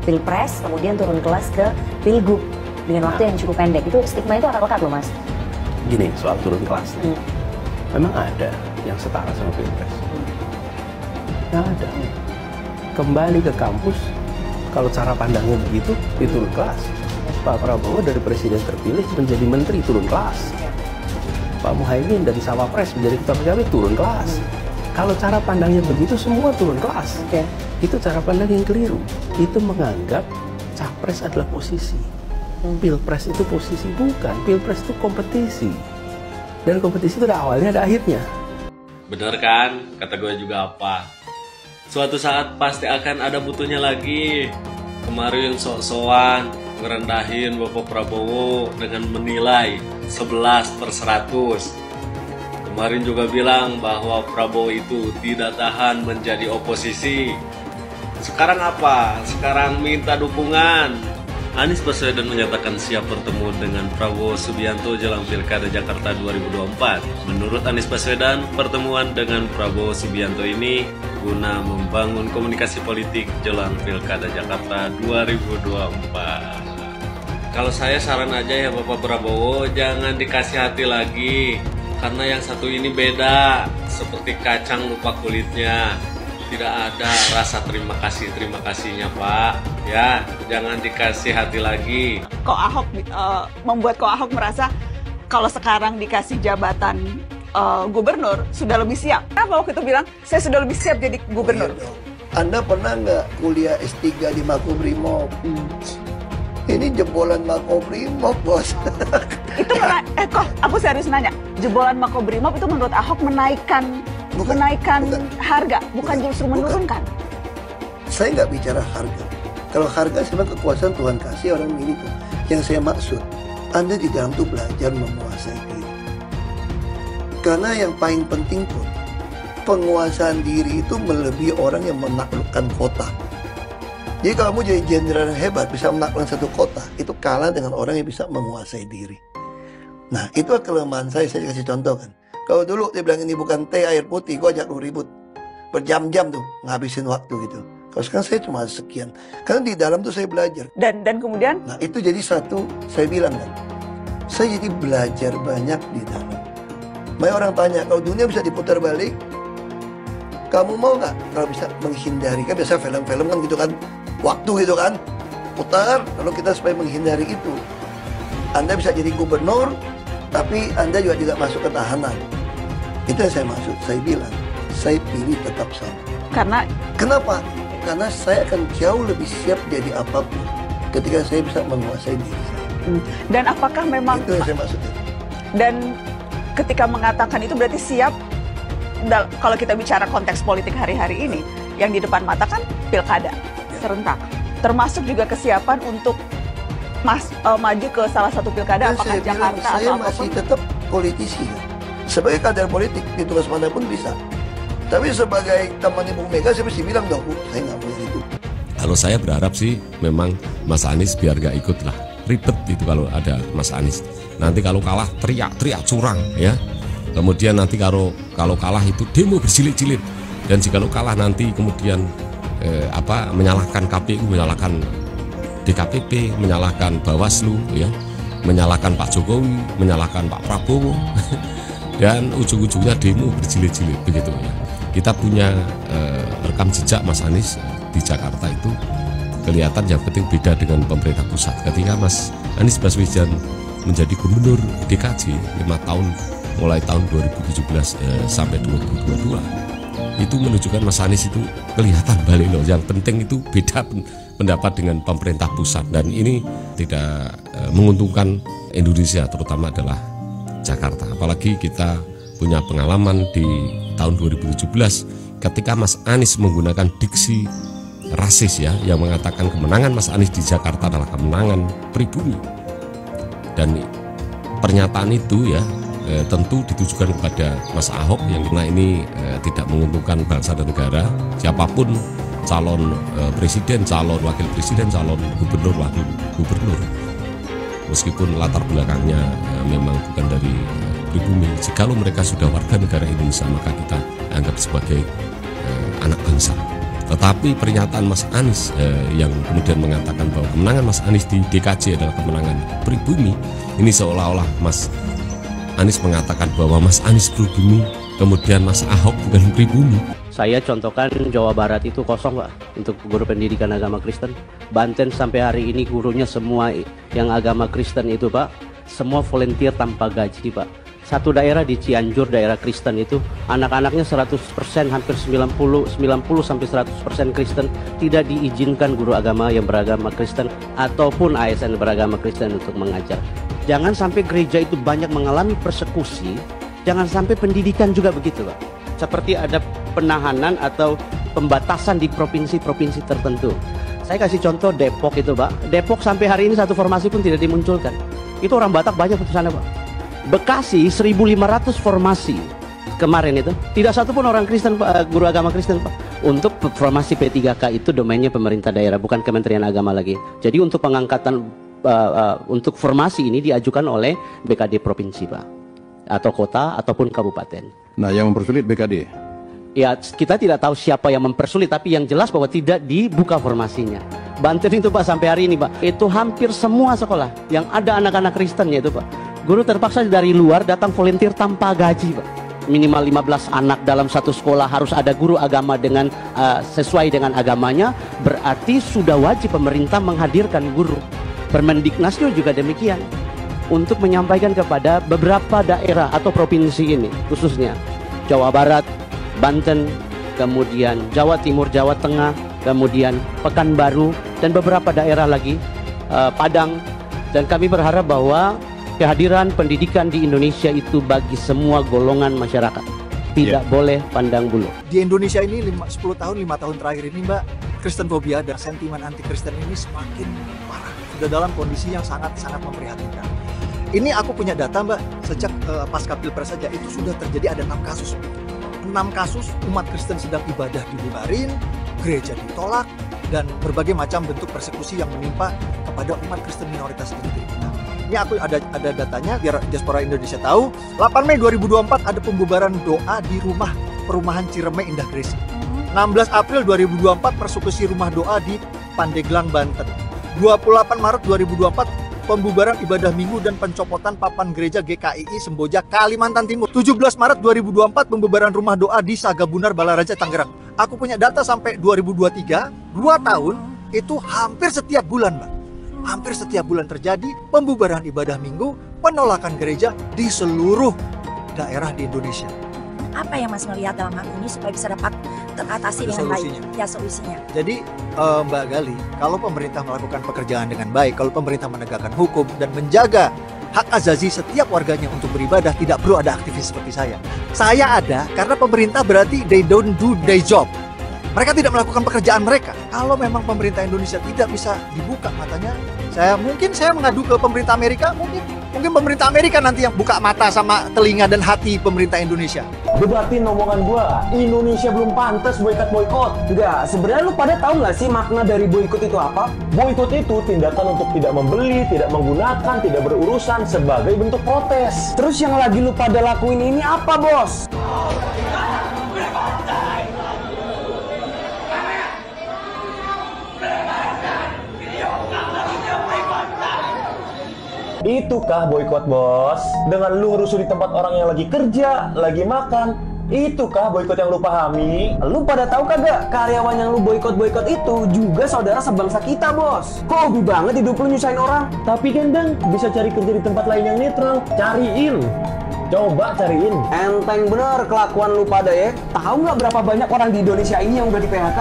Pilpres, kemudian turun kelas ke Pilgub dengan waktu yang cukup pendek. Itu stigma itu akan lekat loh Mas. Gini, soal turun kelas. Memang ada yang setara sama Pilpres. Nggak ada. Kembali ke kampus, kalau cara pandangnya begitu, turun kelas. Pak Prabowo dari presiden terpilih menjadi menteri, turun kelas. Pak Muhaimin dari Cawapres menjadi ketua PKB, turun kelas. Kalau cara pandangnya begitu, semua turun kelas. Itu cara pandang yang keliru. Itu menganggap capres adalah posisi. Pilpres itu posisi, bukan. Pilpres itu kompetisi. Dan kompetisi itu ada awalnya, ada akhirnya. Bener kan? Kata gue juga apa? Suatu saat pasti akan ada butuhnya lagi. Kemarin sok-sokan ngerendahin Bapak Prabowo dengan menilai 11/100. Kemarin juga bilang bahwa Prabowo itu tidak tahan menjadi oposisi. Sekarang apa? Sekarang minta dukungan. Anies Baswedan menyatakan siap bertemu dengan Prabowo Subianto jelang Pilkada Jakarta 2024. Menurut Anies Baswedan, pertemuan dengan Prabowo Subianto ini guna membangun komunikasi politik jelang Pilkada Jakarta 2024. Kalau saya saran aja ya Bapak Prabowo, jangan dikasih hati lagi. Karena yang satu ini beda, seperti kacang lupa kulitnya. Tidak ada rasa terima kasihnya Pak. Ya, jangan dikasih hati lagi. Kok Ahok membuat Ahok merasa kalau sekarang dikasih jabatan gubernur sudah lebih siap. Kenapa waktu itu bilang saya sudah lebih siap jadi gubernur? Anda pernah nggak kuliah S3 di Makobrimob? Ini jebolan Makobrimob, bos. Itu kok aku serius nanya, jebolan Makobrimob itu menurut Ahok menaikkan harga, bukan justru menurunkan? Saya nggak bicara harga. Kalau harga sebenarnya kekuasaan Tuhan kasih orang miliku. Yang saya maksud, Anda di dalam itu belajar menguasai diri. Karena yang paling penting pun, penguasaan diri itu melebihi orang yang menaklukkan kota. Jadi kalau kamu jadi jenderal yang hebat, bisa menaklukkan satu kota, itu kalah dengan orang yang bisa menguasai diri. Nah, itu kelemahan saya kasih contoh kan. Kalau dulu dia bilang ini bukan teh air putih, gue ajak lu ribut. Berjam-jam tuh, ngabisin waktu gitu. Kalau sekarang saya cuma sekian. Karena di dalam tuh saya belajar. Dan kemudian? Nah, itu jadi satu, saya bilang kan. Saya jadi belajar banyak di dalam. Banyak orang tanya, kalau dunia bisa diputar balik, kamu mau nggak kalau bisa menghindari? Kan biasa film-film kan gitu kan. Waktu gitu kan. Putar, lalu kita supaya menghindari itu. Anda bisa jadi gubernur, tapi Anda juga tidak masuk ke tahanan. Itu yang saya maksud. Saya bilang, saya pilih tetap sama. Kenapa? Karena saya akan jauh lebih siap jadi apapun ketika saya bisa menguasai diri saya. Dan apakah memang... Itu yang saya maksud. Dan ketika mengatakan itu berarti siap, kalau kita bicara konteks politik hari-hari ini, yang di depan mata kan pilkada serentak. Termasuk juga kesiapan untuk maju ke salah satu pilkada, apakah Jakarta atau apapun. Saya masih tetap politisi. Sebagai kader politik, di tugas manapun bisa. Tapi sebagai teman Ibu Mega, saya mesti bilang dong, saya nggak mau itu. Kalau saya berharap sih, memang Mas Anies biar nggak ikut lah. Ribet itu kalau ada Mas Anies. Nanti kalau kalah, teriak-teriak curang, ya. Kemudian nanti kalau kalah itu demo berjilid-jilid. Dan jika kalah nanti kemudian menyalahkan KPU, menyalahkan DKPP, menyalahkan Bawaslu, ya, menyalahkan Pak Jokowi, menyalahkan Pak Prabowo, dan ujung-ujungnya demo berjilid-jilid begitu ya. Kita punya rekam jejak Mas Anies di Jakarta itu kelihatan yang penting beda dengan pemerintah pusat. Ketika Mas Anies Baswedan menjadi gubernur DKJ 5 tahun mulai tahun 2017 sampai 2022, itu menunjukkan Mas Anies itu kelihatan balik loh. Yang penting itu beda pendapat dengan pemerintah pusat, dan ini tidak menguntungkan Indonesia, terutama adalah Jakarta. Apalagi kita punya pengalaman di tahun 2017 ketika Mas Anies menggunakan diksi rasis ya, yang mengatakan kemenangan Mas Anies di Jakarta adalah kemenangan pribumi. Dan pernyataan itu ya tentu ditujukan kepada Mas Ahok yang karena ini tidak menguntungkan bangsa dan negara. Siapapun calon presiden, calon wakil presiden, calon gubernur, wakil gubernur, meskipun latar belakangnya memang bukan dari pribumi, jikalau mereka sudah warga negara Indonesia maka kita anggap sebagai anak bangsa. Tetapi pernyataan Mas Anies yang kemudian mengatakan bahwa kemenangan Mas Anies di DKJ adalah kemenangan pribumi, ini seolah-olah Mas Anies mengatakan bahwa Mas Anies pribumi, kemudian Mas Ahok bukan pribumi. Saya contohkan Jawa Barat itu kosong Pak untuk guru pendidikan agama Kristen. Banten sampai hari ini gurunya semua yang agama Kristen itu Pak, semua volunteer tanpa gaji Pak. Satu daerah di Cianjur, daerah Kristen itu, anak-anaknya 100%, hampir 90 sampai 100% Kristen, tidak diizinkan guru agama yang beragama Kristen ataupun ASN beragama Kristen untuk mengajar. Jangan sampai gereja itu banyak mengalami persekusi, jangan sampai pendidikan juga begitu Pak. Seperti ada penahanan atau pembatasan di provinsi-provinsi tertentu. Saya kasih contoh Depok itu Pak. Depok sampai hari ini satu formasi pun tidak dimunculkan. Itu orang Batak banyak di sana Pak. Bekasi 1.500 formasi kemarin itu, tidak satu pun orang Kristen Pak, guru agama Kristen Pak. Untuk formasi P3K itu domainnya pemerintah daerah, bukan Kementerian Agama lagi. Jadi untuk pengangkatan untuk formasi ini diajukan oleh BKD provinsi Pak, atau kota ataupun kabupaten. Nah, yang mempersulit BKD? Ya, kita tidak tahu siapa yang mempersulit, tapi yang jelas bahwa tidak dibuka formasinya. Banten itu Pak sampai hari ini Pak, itu hampir semua sekolah yang ada anak-anak Kristennya itu Pak, guru terpaksa dari luar datang volunteer tanpa gaji Pak. Minimal 15 anak dalam satu sekolah harus ada guru agama dengan sesuai dengan agamanya, berarti sudah wajib pemerintah menghadirkan guru. Permendiknas juga demikian, untuk menyampaikan kepada beberapa daerah atau provinsi ini, khususnya Jawa Barat, Banten, kemudian Jawa Timur, Jawa Tengah, kemudian Pekanbaru, dan beberapa daerah lagi, Padang. Dan kami berharap bahwa kehadiran pendidikan di Indonesia itu bagi semua golongan masyarakat, tidak boleh pandang bulu. Di Indonesia ini 10 tahun, 5 tahun terakhir ini Mbak, Kristenfobia dan sentimen anti-Kristen ini semakin parah. Sudah dalam kondisi yang sangat-sangat memprihatinkan. Ini aku punya data Mbak, sejak pasca Pilpres saja itu sudah terjadi ada 6 kasus. 6 kasus umat Kristen sedang ibadah dibubarin, gereja ditolak, dan berbagai macam bentuk persekusi yang menimpa kepada umat Kristen minoritas di negeri kita. Ini aku ada datanya biar diaspora Indonesia tahu. 8 Mei 2024 ada pembubaran doa di rumah perumahan Ciremai Indah Grace. 16 April 2024 persekusi rumah doa di Pandeglang, Banten. 28 Maret 2024 pembubaran ibadah minggu dan pencopotan papan gereja GKII Semboja, Kalimantan Timur. 17 Maret 2024 pembubaran rumah doa di Sagabunar, Balaraja, Tangerang. Aku punya data sampai 2023, 2 tahun itu hampir setiap bulan Mbak. Hampir setiap bulan terjadi pembubaran ibadah minggu, penolakan gereja di seluruh daerah di Indonesia. Apa yang Mas melihat dalam hal ini supaya bisa dapat teratasi dengan baik? Ya, solusinya. Jadi Mbak Gali, kalau pemerintah melakukan pekerjaan dengan baik, kalau pemerintah menegakkan hukum dan menjaga hak azazi setiap warganya untuk beribadah, tidak perlu ada aktivis seperti saya. Saya ada karena pemerintah berarti they don't do their job. Mereka tidak melakukan pekerjaan mereka. Kalau memang pemerintah Indonesia tidak bisa dibuka matanya, mungkin saya mengadu ke pemerintah Amerika, mungkin pemerintah Amerika nanti yang buka mata sama telinga dan hati pemerintah Indonesia. Debatin omongan gua, Indonesia belum pantas boikot. Enggak, sebenarnya lu pada tahu nggak sih makna dari boikot itu apa? Boikot itu tindakan untuk tidak membeli, tidak menggunakan, tidak berurusan sebagai bentuk protes. Terus yang lagi lu pada lakuin ini apa, Bos? Itukah boikot, Bos? Dengan lu ngerusuh di tempat orang yang lagi kerja, lagi makan. Itukah boikot yang lu pahami? Lu pada tahu kagak karyawan yang lu boikot itu juga saudara sebangsa kita, Bos. Kok hobi banget hidup lu nyusahin orang? Tapi kan Bang, bisa cari kerja di tempat lain yang netral. Cariin. Coba cariin. Enteng bener kelakuan lu pada ya. Tahu nggak berapa banyak orang di Indonesia ini yang udah di PHK?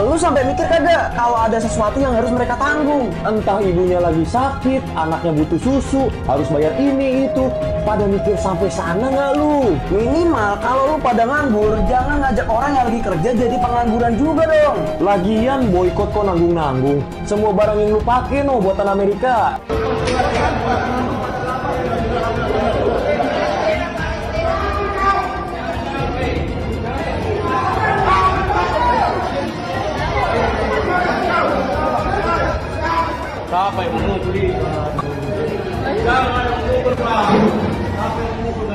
Lu sampai mikir kagak kalau ada sesuatu yang harus mereka tanggung? Entah ibunya lagi sakit, anaknya butuh susu, harus bayar ini itu. Pada mikir sampai sana nggak lu? Minimal kalau lu pada nganggur, jangan ngajak orang yang lagi kerja jadi pengangguran juga dong. Lagian boikot kok nanggung-nanggung. Semua barang yang lu pakai no buatan Amerika. Siapa yang memukul ini? Jangan memukul, Pak. Siapa yang memukul?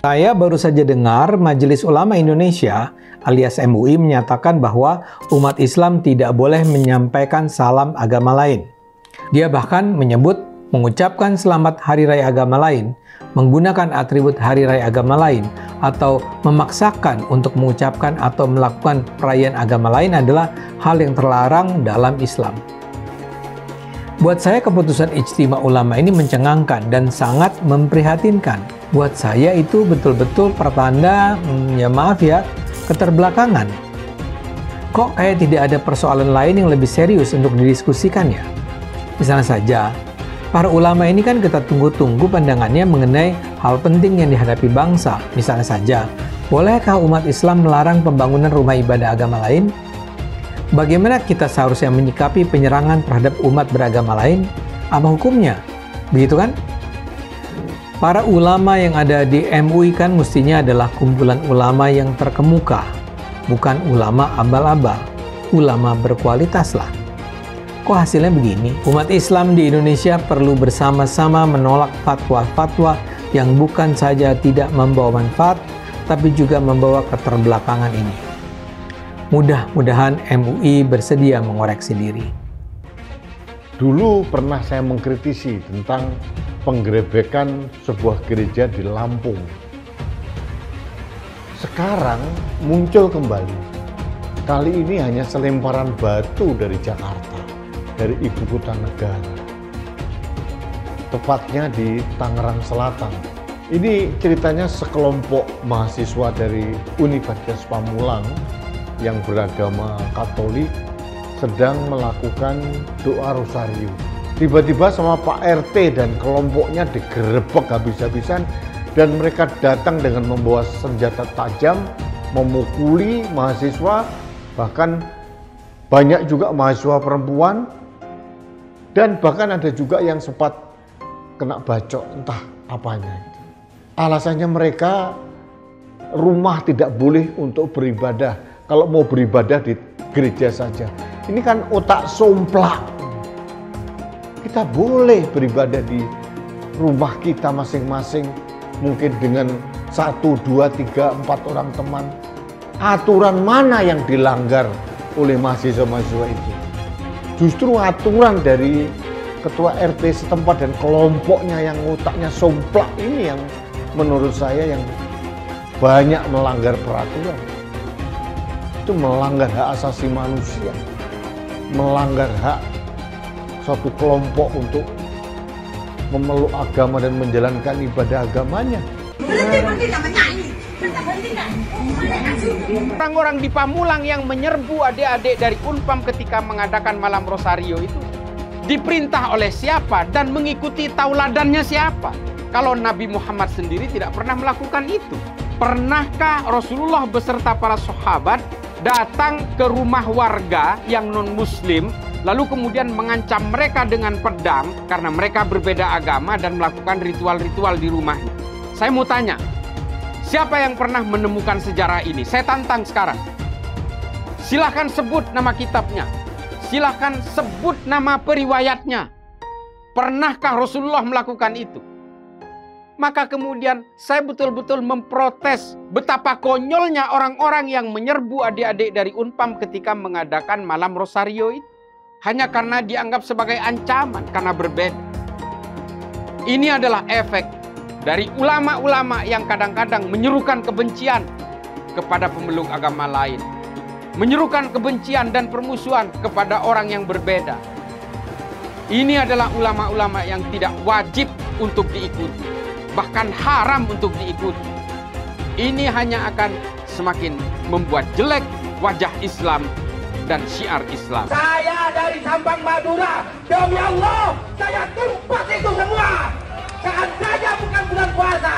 Saya baru saja dengar Majelis Ulama Indonesia alias MUI menyatakan bahwa umat Islam tidak boleh menyampaikan salam agama lain. Dia bahkan menyebut mengucapkan selamat hari raya agama lain, menggunakan atribut hari raya agama lain, atau memaksakan untuk mengucapkan atau melakukan perayaan agama lain adalah hal yang terlarang dalam Islam. Buat saya keputusan Ijtima Ulama ini mencengangkan dan sangat memprihatinkan. Buat saya itu betul-betul pertanda, ya maaf ya, keterbelakangan. Kok kayak tidak ada persoalan lain yang lebih serius untuk didiskusikan ya? Misalnya saja, para ulama ini kan kita tunggu-tunggu pandangannya mengenai hal penting yang dihadapi bangsa. Misalnya saja, bolehkah umat Islam melarang pembangunan rumah ibadah agama lain? Bagaimana kita seharusnya menyikapi penyerangan terhadap umat beragama lain? Apa hukumnya? Begitu kan? Para ulama yang ada di MUI kan mestinya adalah kumpulan ulama yang terkemuka, bukan ulama abal-abal, ulama berkualitas lah. Kok hasilnya begini? Umat Islam di Indonesia perlu bersama-sama menolak fatwa-fatwa yang bukan saja tidak membawa manfaat, tapi juga membawa keterbelakangan ini. Mudah-mudahan MUI bersedia mengoreksi diri. Dulu pernah saya mengkritisi tentang penggerebekan sebuah gereja di Lampung. Sekarang muncul kembali. Kali ini hanya selemparan batu dari Jakarta, dari ibu kota negara. Tepatnya di Tangerang Selatan. Ini ceritanya sekelompok mahasiswa dari Universitas Pamulang yang beragama Katolik sedang melakukan doa rosario. Tiba-tiba sama Pak RT dan kelompoknya digerebek habis-habisan dan mereka datang dengan membawa senjata tajam, memukuli mahasiswa, bahkan banyak juga mahasiswa perempuan, dan bahkan ada juga yang sempat kena bacok, entah apanya. Alasannya mereka rumah tidak boleh untuk beribadah, kalau mau beribadah di gereja saja. Ini kan otak somplak. Kita boleh beribadah di rumah kita masing-masing, mungkin dengan 1, 2, 3, 4 orang teman. Aturan mana yang dilanggar oleh mahasiswa-mahasiswa itu? Justru aturan dari ketua RT setempat dan kelompoknya yang otaknya somplak ini yang menurut saya yang banyak melanggar peraturan. Itu melanggar hak asasi manusia, melanggar hak suatu kelompok untuk memeluk agama dan menjalankan ibadah agamanya. Orang-orang di Pamulang yang menyerbu adik-adik dari Unpam ketika mengadakan malam rosario itu diperintah oleh siapa dan mengikuti tauladannya siapa? Kalau Nabi Muhammad sendiri tidak pernah melakukan itu. Pernahkah Rasulullah beserta para sahabat datang ke rumah warga yang non-muslim, lalu kemudian mengancam mereka dengan pedang karena mereka berbeda agama dan melakukan ritual-ritual di rumahnya? Saya mau tanya, siapa yang pernah menemukan sejarah ini? Saya tantang sekarang. Silahkan sebut nama kitabnya. Silahkan sebut nama periwayatnya. Pernahkah Rasulullah melakukan itu? Maka kemudian saya betul-betul memprotes betapa konyolnya orang-orang yang menyerbu adik-adik dari Unpam ketika mengadakan malam rosario itu. Hanya karena dianggap sebagai ancaman, karena berbeda. Ini adalah efek dari ulama-ulama yang kadang-kadang menyerukan kebencian kepada pemeluk agama lain. Menyerukan kebencian dan permusuhan kepada orang yang berbeda. Ini adalah ulama-ulama yang tidak wajib untuk diikuti. Bahkan haram untuk diikuti. Ini hanya akan semakin membuat jelek wajah Islam dan syiar Islam. Saya dari Sampang Madura, demi Allah, saya tumpas itu semua. Seandainya bukan bulan puasa,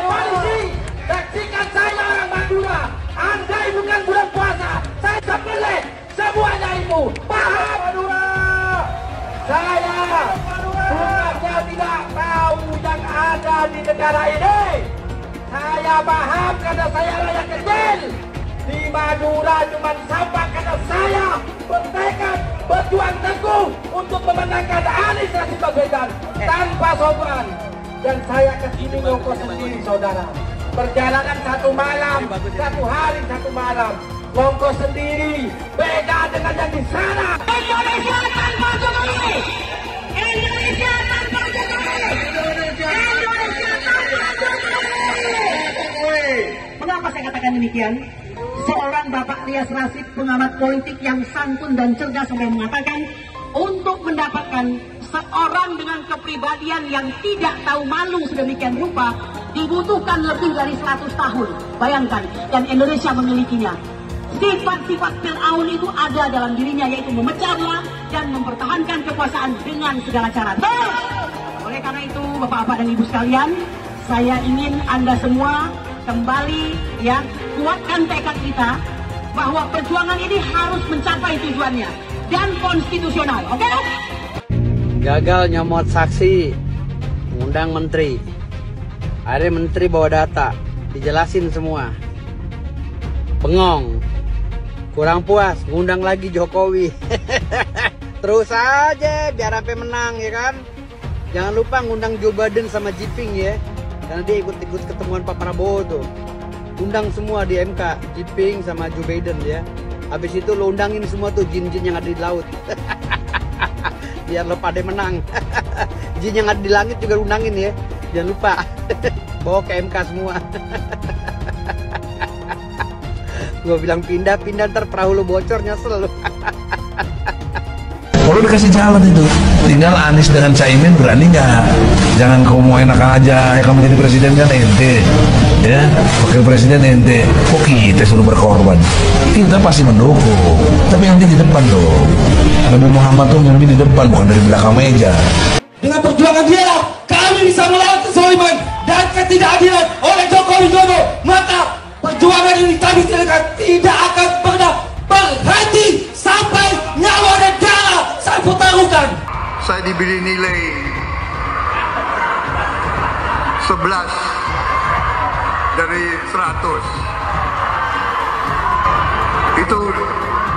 polisi, saksikan saya orang Madura. Andai bukan bulan puasa, saya sembelih semuanya itu. Paham Madura? Saya bukannya tidak tahu yang ada di negara ini. Saya paham karena saya rakyat kecil. Di Madura cuma sampai karena saya bertekad berjuang teguh untuk memenangkan Anies Rashid Baswedan tanpa sopan. Dan saya kesini ngokos sendiri, saudara. perjalanan 1 malam, 1 hari 1 malam. Monggo sendiri, beda dengan yang di sana. Indonesia tanpa Jokowi. Indonesia tanpa Jokowi. Indonesia tanpa Jokowi. Mengapa saya katakan demikian? Seorang Bapak Rias Rasyid, pengamat politik yang santun dan cerdas, sampai mengatakan untuk mendapatkan seorang dengan kepribadian yang tidak tahu malu sedemikian rupa dibutuhkan lebih dari 100 tahun. Bayangkan, dan Indonesia memilikinya. Sifat-sifat Fir'aun itu ada dalam dirinya, yaitu memecah belah dan mempertahankan kekuasaan dengan segala cara. Oleh karena itu, Bapak-bapak dan Ibu sekalian, saya ingin Anda semua kembali ya kuatkan tekad kita bahwa perjuangan ini harus mencapai tujuannya dan konstitusional. Oke? Gagal nyomot saksi, ngundang menteri. Akhirnya menteri bawa data, dijelasin semua. Bengong, kurang puas, ngundang lagi Jokowi. Terus aja biar sampai menang ya kan. Jangan lupa ngundang Joe Biden sama Jiping ya, karena dia ikut ketemuan Pak Prabowo tuh. Undang semua di MK, Jiping sama Joe Biden ya. Habis itu lo undangin semua tuh jin-jin yang ada di laut. Biar lo pada menang. Jin yang ada di langit juga undangin ya. Jangan lupa. Bawa ke MK semua. Gue bilang pindah-pindah, ntar perahu lo bocor, nyesel lo. Kalau dikasih jalan itu, tinggal Anies dengan Caimin berani nggak? Jangan kau mau enak aja, kamu jadi presiden kan ente, ya, wakil presiden ente. Kok kita suruh berkorban? Kita pasti mendukung, tapi nanti di depan dong. Nabi Muhammad tuh lebih di depan, bukan dari belakang meja. Dengan perjuangan dia, kami bisa melawan kezaliman dan ketidakadilan oleh Joko Widodo. Maka perjuangan ini kami tidak akan pernah berhenti sampai nyawa dan darah saya pertaruhkan. Saya diberi nilai 11 dari 100. Itu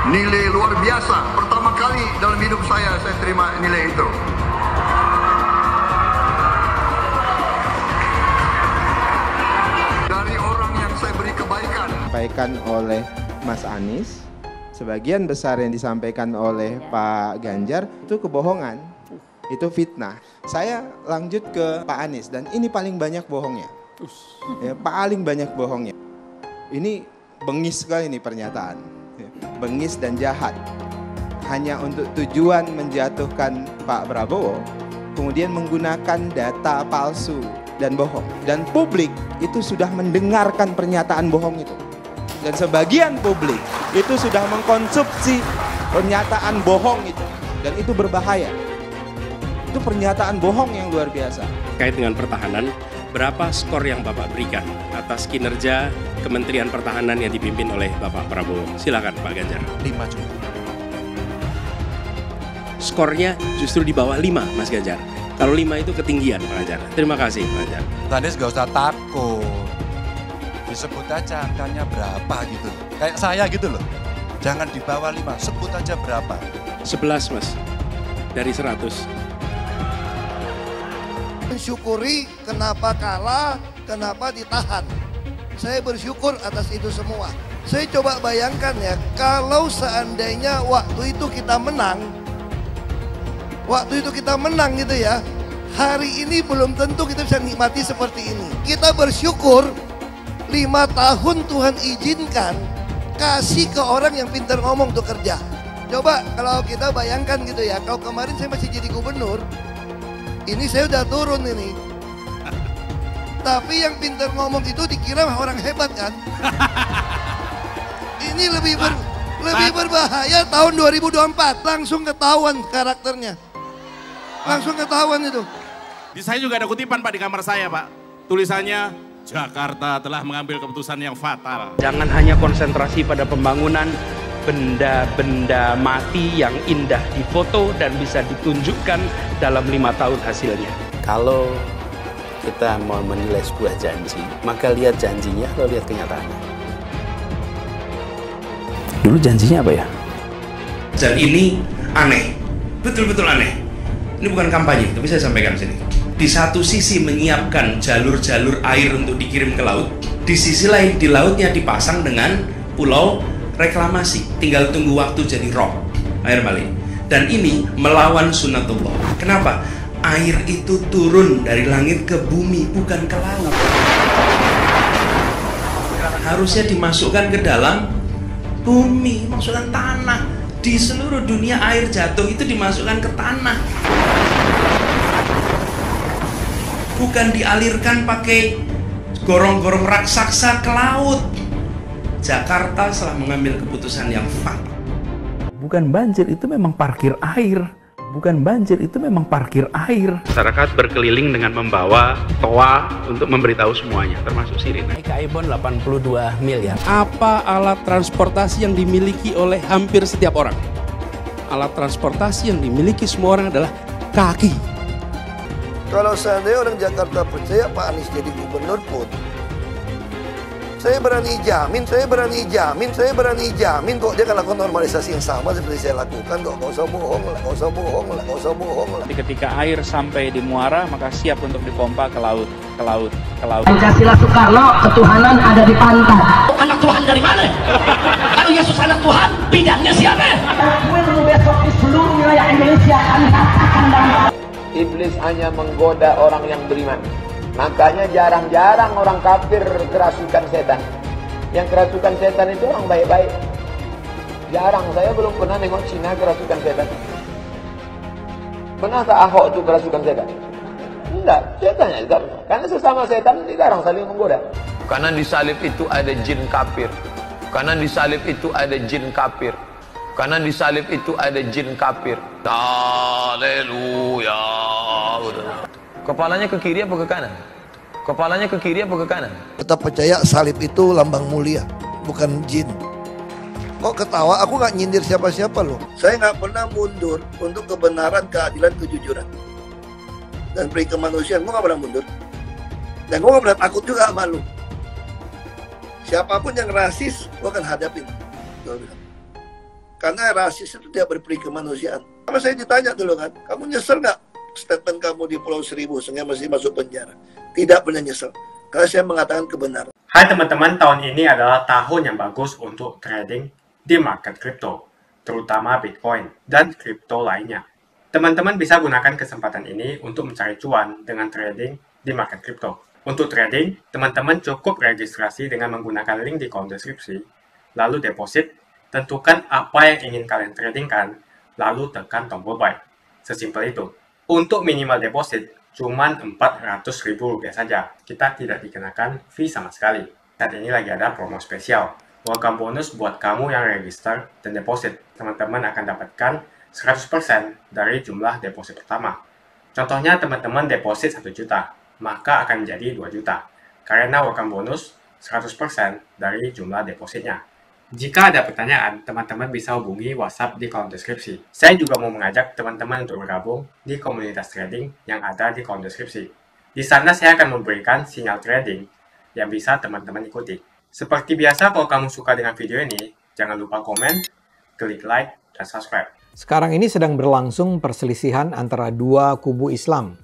nilai luar biasa. Pertama kali dalam hidup saya terima nilai itu. Dari orang yang saya beri kebaikan. Disampaikan oleh Mas Anies, sebagian besar yang disampaikan oleh Pak Ganjar itu kebohongan, itu fitnah. Saya lanjut ke Pak Anies, dan ini paling banyak bohongnya. Ya, paling banyak bohongnya. Ini bengis sekali nih pernyataan, bengis dan jahat. Hanya untuk tujuan menjatuhkan Pak Prabowo, kemudian menggunakan data palsu dan bohong. Dan publik itu sudah mendengarkan pernyataan bohong itu. Dan sebagian publik itu sudah mengkonsumsi pernyataan bohong itu. Dan itu berbahaya. Itu pernyataan bohong yang luar biasa. Terkait dengan pertahanan, berapa skor yang Bapak berikan atas kinerja Kementerian Pertahanan yang dipimpin oleh Bapak Prabowo? Silakan Pak Ganjar. 5 cukup. Skornya justru di bawah 5, Mas Ganjar. Kalau 5 itu ketinggian, Pak Ganjar. Terima kasih, Pak Ganjar. Anies gak usah takut. Disebut aja angkanya berapa gitu. Kayak saya gitu loh. Jangan di bawah 5, sebut aja berapa. 11, Mas. Dari 100. Mensyukuri kenapa kalah, kenapa ditahan. Saya bersyukur atas itu semua. Saya coba bayangkan ya, kalau seandainya waktu itu kita menang, gitu ya, hari ini belum tentu kita bisa nikmati seperti ini. Kita bersyukur 5 tahun Tuhan izinkan kasih ke orang yang pintar ngomong untuk kerja. Coba kalau kita bayangkan gitu ya, kalau kemarin saya masih jadi gubernur, ini saya udah turun ini. Tapi yang pintar ngomong itu dikira orang hebat kan? Ini lebih berbahaya tahun 2024. Langsung ketahuan karakternya. Langsung ketahuan itu. Di saya juga ada kutipan Pak di kamar saya Pak. Tulisannya, Jakarta telah mengambil keputusan yang fatal. Jangan hanya konsentrasi pada pembangunan benda-benda mati yang indah difoto dan bisa ditunjukkan dalam 5 tahun hasilnya. Kalau kita mau menilai sebuah janji, maka lihat janjinya atau lihat kenyataannya. Dulu janjinya apa ya? Dan ini aneh, betul-betul aneh. Ini bukan kampanye, tapi saya sampaikan sini. Di satu sisi menyiapkan jalur-jalur air untuk dikirim ke laut, Di sisi lain di lautnya dipasang dengan pulau reklamasi, tinggal tunggu waktu jadi rob, air balik. Dan ini melawan sunatullah. Kenapa? Air itu turun dari langit ke bumi, bukan ke laut. Harusnya dimasukkan ke dalam bumi, masukkan tanah. Di seluruh dunia air jatuh itu dimasukkan ke tanah, bukan dialirkan pakai gorong-gorong raksasa ke laut. Jakarta telah mengambil keputusan yang fatal. Bukan banjir, itu memang parkir air. Bukan banjir, itu memang parkir air. Masyarakat berkeliling dengan membawa toa untuk memberitahu semuanya, termasuk sirine. Ibon 82 miliar. Apa alat transportasi yang dimiliki oleh hampir setiap orang? Alat transportasi yang dimiliki semua orang adalah kaki. Kalau seandainya orang Jakarta percaya Pak Anies jadi gubernur pun, saya berani jamin kok dia akan lakukan normalisasi yang sama seperti saya lakukan kok. Gak usah bohong lah. Ketika air sampai di muara, maka siap untuk dipompa ke laut. Pancasila Soekarno, ketuhanan ada di pantai. Anak Tuhan dari mana? Kalau Yesus anak Tuhan, bidangnya siapa? Besok di seluruh wilayah Indonesia akan katakan dan Iblis hanya menggoda orang yang beriman. Makanya jarang-jarang orang kafir kerasukan setan. Yang kerasukan setan itu orang baik-baik. Jarang, saya belum pernah nengok Cina kerasukan setan. Pernahkah Ahok itu kerasukan setan? Enggak, setannya juga. Karena sesama setan jarang saling menggoda. Karena di salib itu ada jin kafir. Karena di salib itu ada jin kafir. Karena di salib itu ada jin kafir. Haleluya. Kepalanya ke kiri apa ke kanan? Kepalanya ke kiri apa ke kanan? Tetap percaya salib itu lambang mulia, bukan jin. Kok ketawa? Aku nggak nyindir siapa-siapa loh. Saya nggak pernah mundur untuk kebenaran, keadilan, kejujuran. Dan peri kemanusiaan, gue nggak pernah mundur. Dan gue nggak pernah takut juga sama lu. Siapapun yang rasis, gue akan hadapin. Karena rasis itu tidak berperi kemanusiaan. Sama saya ditanya dulu kan, kamu nyesel nggak statement kamu di Pulau Seribu sehingga masih masuk penjara? Tidak pernah nyesel, karena saya mengatakan kebenaran. Hai teman-teman, tahun ini adalah tahun yang bagus untuk trading di market kripto, terutama Bitcoin dan kripto lainnya. Teman-teman bisa gunakan kesempatan ini untuk mencari cuan dengan trading di market kripto. Untuk trading, teman-teman cukup registrasi dengan menggunakan link di kolom deskripsi, lalu deposit, tentukan apa yang ingin kalian tradingkan, lalu tekan tombol buy. Sesimpel itu. Untuk minimal deposit, cuma Rp400.000 saja. Kita tidak dikenakan fee sama sekali. Saat ini lagi ada promo spesial. Welcome bonus buat kamu yang register dan deposit. Teman-teman akan dapatkan 100% dari jumlah deposit pertama. Contohnya teman-teman deposit 1 juta, maka akan menjadi 2 juta. Karena welcome bonus 100% dari jumlah depositnya. Jika ada pertanyaan, teman-teman bisa hubungi WhatsApp di kolom deskripsi. Saya juga mau mengajak teman-teman untuk bergabung di komunitas trading yang ada di kolom deskripsi. Di sana saya akan memberikan sinyal trading yang bisa teman-teman ikuti. Seperti biasa, kalau kamu suka dengan video ini, jangan lupa komen, klik like, dan subscribe. Sekarang ini sedang berlangsung perselisihan antara dua kubu Islam.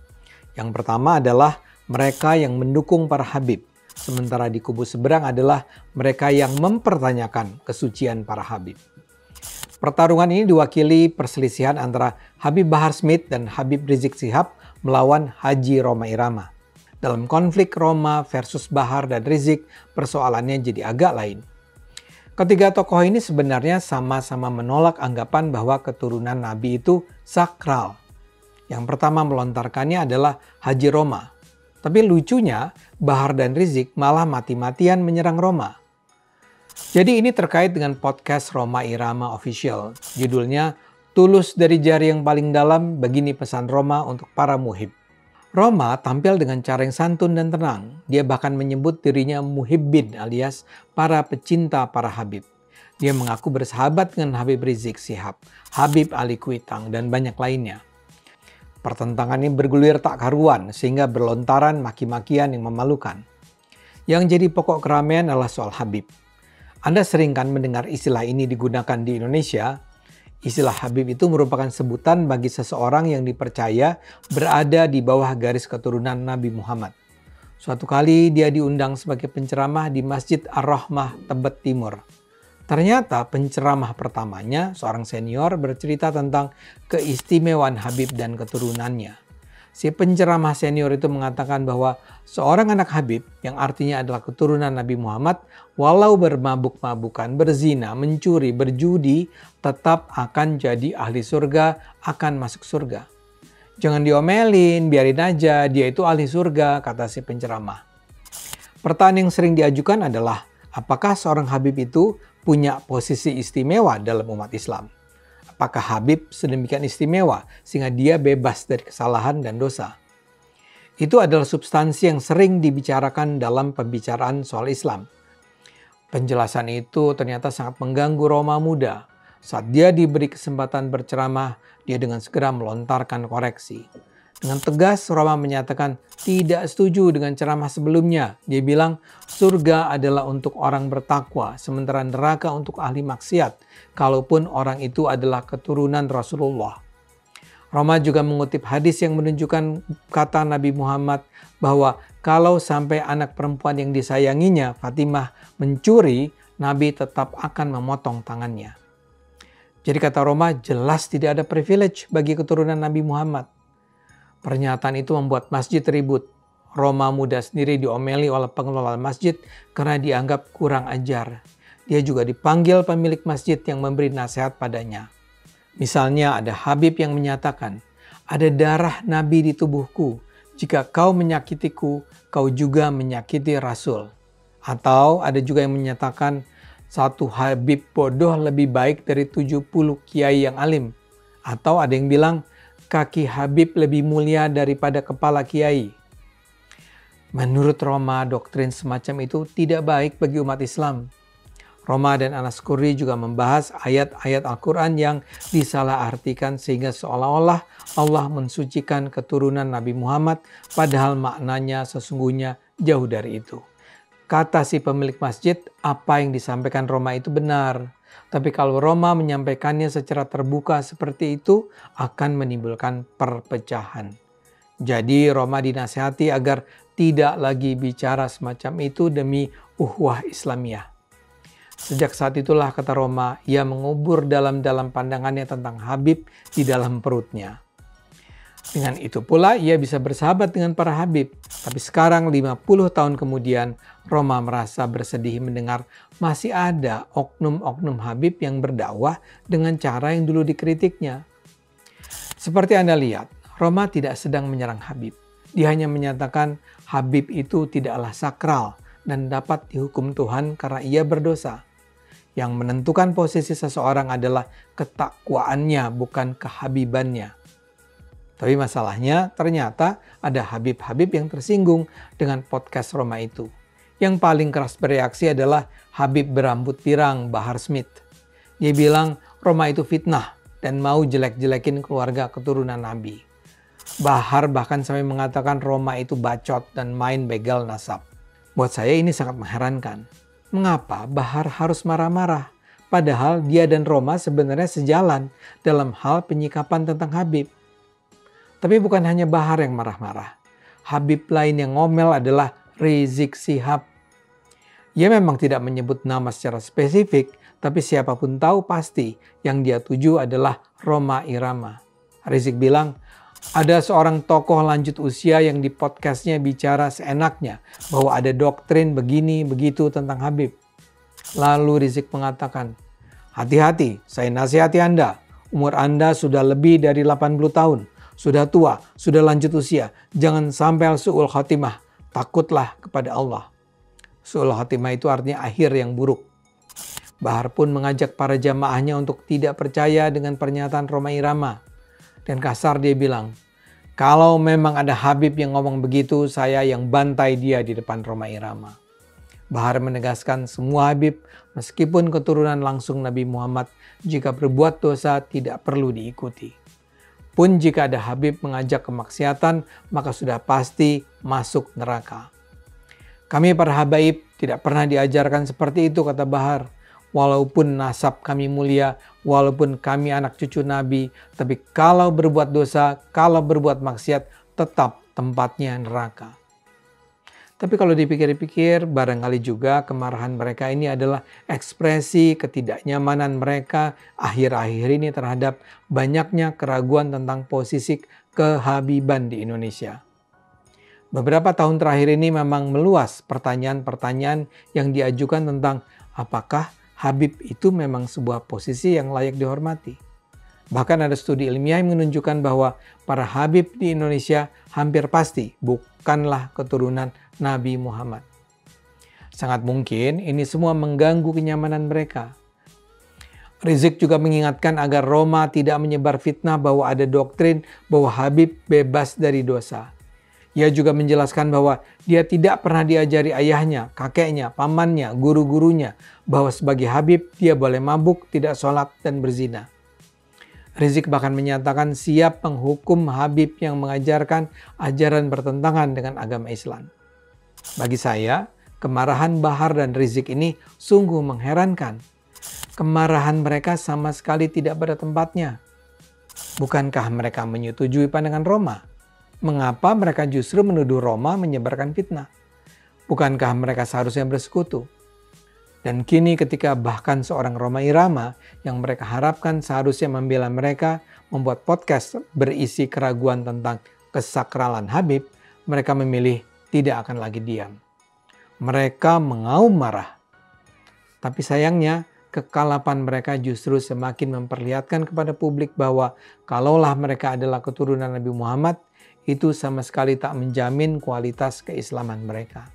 Yang pertama adalah mereka yang mendukung para habib. Sementara di kubu seberang adalah mereka yang mempertanyakan kesucian para habib. Pertarungan ini diwakili perselisihan antara Habib Bahar Smith dan Habib Rizik Syihab melawan Haji Rhoma Irama. Dalam konflik Rhoma versus Bahar dan Rizik, persoalannya jadi agak lain. Ketiga tokoh ini sebenarnya sama-sama menolak anggapan bahwa keturunan Nabi itu sakral. Yang pertama melontarkannya adalah Haji Rhoma. Tapi lucunya, Bahar dan Rizik malah mati-matian menyerang Rhoma. Jadi ini terkait dengan podcast Rhoma Irama Official. Judulnya, Tulus dari Jari yang Paling Dalam, Begini Pesan Rhoma untuk Para Muhib. Rhoma tampil dengan cara yang santun dan tenang. Dia bahkan menyebut dirinya muhibbin alias para pecinta para habib. Dia mengaku bersahabat dengan Habib Rizik Syihab, Habib Ali Kuitang, dan banyak lainnya. Pertentangan ini bergulir tak karuan sehingga berlontaran maki-makian yang memalukan. Yang jadi pokok keramaian adalah soal Habib. Anda sering kan mendengar istilah ini digunakan di Indonesia? Istilah Habib itu merupakan sebutan bagi seseorang yang dipercaya berada di bawah garis keturunan Nabi Muhammad. Suatu kali dia diundang sebagai penceramah di Masjid Ar-Rahmah, Tebet Timur. Ternyata penceramah pertamanya, seorang senior, bercerita tentang keistimewaan Habib dan keturunannya. Si penceramah senior itu mengatakan bahwa seorang anak Habib, yang artinya adalah keturunan Nabi Muhammad, walau bermabuk-mabukan, berzina, mencuri, berjudi, tetap akan jadi ahli surga, akan masuk surga. Jangan diomelin, biarin aja, dia itu ahli surga, kata si penceramah. Pertanyaan yang sering diajukan adalah, apakah seorang Habib itu punya posisi istimewa dalam umat Islam? Apakah Habib sedemikian istimewa sehingga dia bebas dari kesalahan dan dosa? Itu adalah substansi yang sering dibicarakan dalam pembicaraan soal Islam. Penjelasan itu ternyata sangat mengganggu Roma muda. Saat dia diberi kesempatan berceramah, dia dengan segera melontarkan koreksi. Dengan tegas, Roma menyatakan tidak setuju dengan ceramah sebelumnya. Dia bilang, surga adalah untuk orang bertakwa, sementara neraka untuk ahli maksiat, kalaupun orang itu adalah keturunan Rasulullah. Roma juga mengutip hadis yang menunjukkan kata Nabi Muhammad bahwa kalau sampai anak perempuan yang disayanginya, Fatimah, mencuri, Nabi tetap akan memotong tangannya. Jadi kata Roma, jelas tidak ada privilege bagi keturunan Nabi Muhammad. Pernyataan itu membuat masjid ribut. Roma muda sendiri diomeli oleh pengelola masjid karena dianggap kurang ajar. Dia juga dipanggil pemilik masjid yang memberi nasihat padanya. Misalnya ada Habib yang menyatakan, ada darah Nabi di tubuhku. Jika kau menyakitiku, kau juga menyakiti Rasul. Atau ada juga yang menyatakan, satu Habib bodoh lebih baik dari 70 kiai yang alim. Atau ada yang bilang, kaki Habib lebih mulia daripada kepala kiai. Menurut Roma, doktrin semacam itu tidak baik bagi umat Islam. Roma dan Anaskuri juga membahas ayat-ayat Al-Quran yang disalahartikan sehingga seolah-olah Allah mensucikan keturunan Nabi Muhammad, padahal maknanya sesungguhnya jauh dari itu. Kata si pemilik masjid, apa yang disampaikan Roma itu benar. Tapi kalau Roma menyampaikannya secara terbuka seperti itu, akan menimbulkan perpecahan. Jadi Roma dinasihati agar tidak lagi bicara semacam itu demi uhwah Islamiyah. Sejak saat itulah, kata Roma, ia mengubur dalam-dalam pandangannya tentang Habib di dalam perutnya. Dengan itu pula ia bisa bersahabat dengan para Habib. Tapi sekarang 50 tahun kemudian, Roma merasa bersedih mendengar masih ada oknum-oknum Habib yang berdakwah dengan cara yang dulu dikritiknya. Seperti Anda lihat, Roma tidak sedang menyerang Habib. Dia hanya menyatakan Habib itu tidaklah sakral dan dapat dihukum Tuhan karena ia berdosa. Yang menentukan posisi seseorang adalah ketakwaannya, bukan kehabibannya. Tapi masalahnya ternyata ada Habib-Habib yang tersinggung dengan podcast Roma itu. Yang paling keras bereaksi adalah Habib berambut pirang, Bahar Smith. Dia bilang Roma itu fitnah dan mau jelek-jelekin keluarga keturunan Nabi. Bahar bahkan sampai mengatakan Roma itu bacot dan main begal nasab. Buat saya ini sangat mengherankan. Mengapa Bahar harus marah-marah? Padahal dia dan Roma sebenarnya sejalan dalam hal penyikapan tentang Habib. Tapi bukan hanya Bahar yang marah-marah. Habib lain yang ngomel adalah Rizik Syihab. Ia memang tidak menyebut nama secara spesifik, tapi siapapun tahu pasti yang dia tuju adalah Rhoma Irama. Rizik bilang, ada seorang tokoh lanjut usia yang di podcastnya bicara seenaknya bahwa ada doktrin begini begitu tentang Habib. Lalu Rizik mengatakan, hati-hati, saya nasihati Anda. Umur Anda sudah lebih dari 80 tahun. Sudah tua, sudah lanjut usia. Jangan sampai su'ul khotimah. Takutlah kepada Allah. Su'ul khotimah itu artinya akhir yang buruk. Bahar pun mengajak para jamaahnya untuk tidak percaya dengan pernyataan Rhoma Irama. Dan kasar dia bilang, kalau memang ada Habib yang ngomong begitu, saya yang bantai dia di depan Rhoma Irama. Bahar menegaskan semua Habib, meskipun keturunan langsung Nabi Muhammad, jika berbuat dosa tidak perlu diikuti. Pun jika ada Habib mengajak kemaksiatan, maka sudah pasti masuk neraka. Kami para habaib tidak pernah diajarkan seperti itu, kata Bahar. Walaupun nasab kami mulia, walaupun kami anak cucu Nabi, tapi kalau berbuat dosa, kalau berbuat maksiat, tetap tempatnya neraka. Tapi kalau dipikir-pikir, barangkali juga kemarahan mereka ini adalah ekspresi ketidaknyamanan mereka akhir-akhir ini terhadap banyaknya keraguan tentang posisi kehabiban di Indonesia. Beberapa tahun terakhir ini memang meluas pertanyaan-pertanyaan yang diajukan tentang apakah Habib itu memang sebuah posisi yang layak dihormati. Bahkan ada studi ilmiah yang menunjukkan bahwa para Habib di Indonesia hampir pasti bukanlah keturunan Nabi Muhammad. Sangat mungkin ini semua mengganggu kenyamanan mereka. Rizik juga mengingatkan agar Roma tidak menyebar fitnah bahwa ada doktrin bahwa Habib bebas dari dosa. Ia juga menjelaskan bahwa dia tidak pernah diajari ayahnya, kakeknya, pamannya, guru-gurunya bahwa sebagai Habib dia boleh mabuk, tidak sholat, dan berzina. Rizik bahkan menyatakan siap menghukum Habib yang mengajarkan ajaran bertentangan dengan agama Islam. Bagi saya, kemarahan Bahar dan Rizik ini sungguh mengherankan. Kemarahan mereka sama sekali tidak pada tempatnya. Bukankah mereka menyetujui pandangan Roma? Mengapa mereka justru menuduh Roma menyebarkan fitnah? Bukankah mereka seharusnya bersekutu? Dan kini ketika bahkan seorang Rhoma Irama yang mereka harapkan seharusnya membela mereka membuat podcast berisi keraguan tentang kesakralan Habib, mereka memilih tidak akan lagi diam. Mereka mengaum marah. Tapi sayangnya kekalapan mereka justru semakin memperlihatkan kepada publik bahwa kalaulah mereka adalah keturunan Nabi Muhammad, itu sama sekali tak menjamin kualitas keislaman mereka.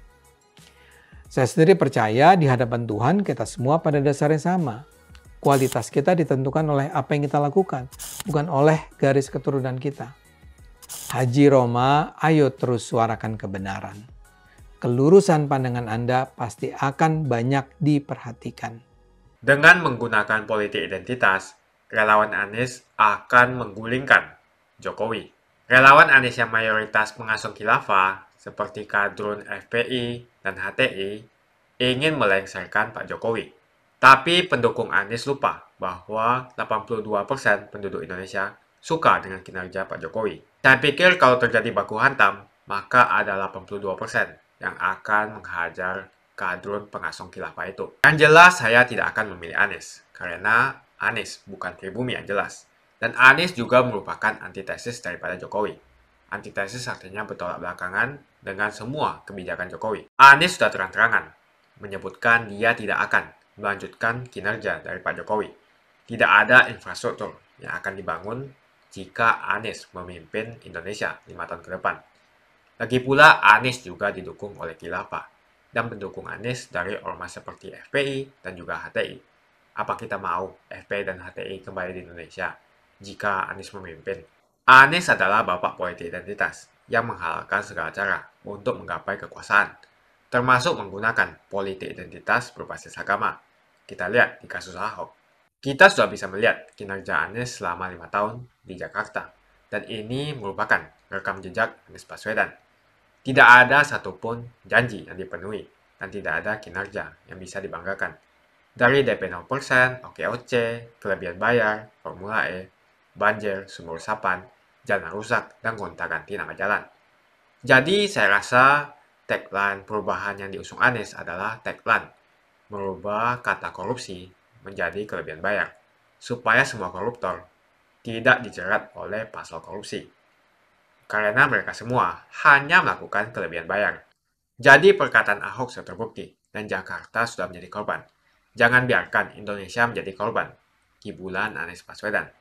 Saya sendiri percaya di hadapan Tuhan kita semua pada dasarnya sama. Kualitas kita ditentukan oleh apa yang kita lakukan, bukan oleh garis keturunan kita. Haji Roma, ayo terus suarakan kebenaran. Kelurusan pandangan Anda pasti akan banyak diperhatikan. Dengan menggunakan politik identitas, relawan Anies akan menggulingkan Jokowi. Relawan Anies yang mayoritas mengasung khilafah, seperti kadrun FPI dan HTI, ingin melengsarkan Pak Jokowi. Tapi pendukung Anies lupa bahwa 82% penduduk Indonesia suka dengan kinerja Pak Jokowi. Saya pikir kalau terjadi baku hantam, maka ada 82% yang akan menghajar kadrun pengasung khilafah itu. Yang jelas saya tidak akan memilih Anies, karena Anies bukan pribumi yang jelas. Dan Anies juga merupakan antitesis daripada Jokowi. Antitesis artinya bertolak belakangan dengan semua kebijakan Jokowi. Anies sudah terang-terangan menyebutkan dia tidak akan melanjutkan kinerja dari Pak Jokowi. Tidak ada infrastruktur yang akan dibangun jika Anies memimpin Indonesia 5 tahun ke depan. Lagi pula Anies juga didukung oleh khilafah dan pendukung Anies dari ormas seperti FPI dan juga HTI. Apa kita mau FPI dan HTI kembali di Indonesia jika Anies memimpin? Anies adalah bapak politik identitas yang menghalalkan segala cara untuk menggapai kekuasaan, termasuk menggunakan politik identitas berbasis agama. Kita lihat di kasus Ahok. Kita sudah bisa melihat kinerja Anies selama 5 tahun di Jakarta, dan ini merupakan rekam jejak Anies Baswedan. Tidak ada satupun janji yang dipenuhi, dan tidak ada kinerja yang bisa dibanggakan. Dari DP 0%, OKOC, kelebihan bayar, Formula E, banjir, sumur resapan, jalan rusak, dan gonta-ganti nama jalan. Jadi saya rasa tagline perubahan yang diusung Anies adalah tagline merubah kata korupsi menjadi kelebihan bayar, supaya semua koruptor tidak dijerat oleh pasal korupsi. Karena mereka semua hanya melakukan kelebihan bayar. Jadi perkataan Ahok sudah terbukti, dan Jakarta sudah menjadi korban. Jangan biarkan Indonesia menjadi korban kibulan Anies Baswedan.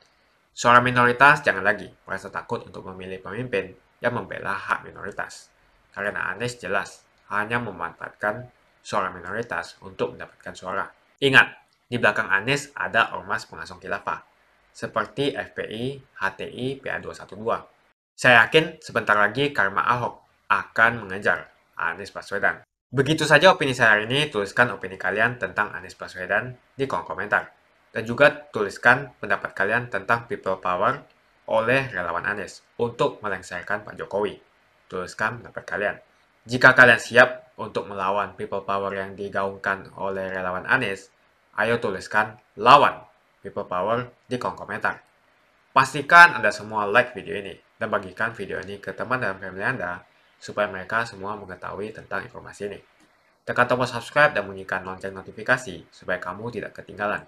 Suara minoritas jangan lagi merasa takut untuk memilih pemimpin yang membela hak minoritas. Karena Anies jelas hanya memanfaatkan suara minoritas untuk mendapatkan suara. Ingat, di belakang Anies ada ormas pengasung khilafah, seperti FPI, HTI, PA212. Saya yakin sebentar lagi karma Ahok akan mengejar Anies Baswedan. Begitu saja opini saya hari ini. Tuliskan opini kalian tentang Anies Baswedan di kolom komentar. Dan juga tuliskan pendapat kalian tentang people power oleh relawan Anies untuk melengsarkan Pak Jokowi. Tuliskan pendapat kalian. Jika kalian siap untuk melawan people power yang digaungkan oleh relawan Anies, ayo tuliskan lawan people power di kolom komentar. Pastikan Anda semua like video ini dan bagikan video ini ke teman dan family Anda supaya mereka semua mengetahui tentang informasi ini. Tekan tombol subscribe dan bunyikan lonceng notifikasi supaya kamu tidak ketinggalan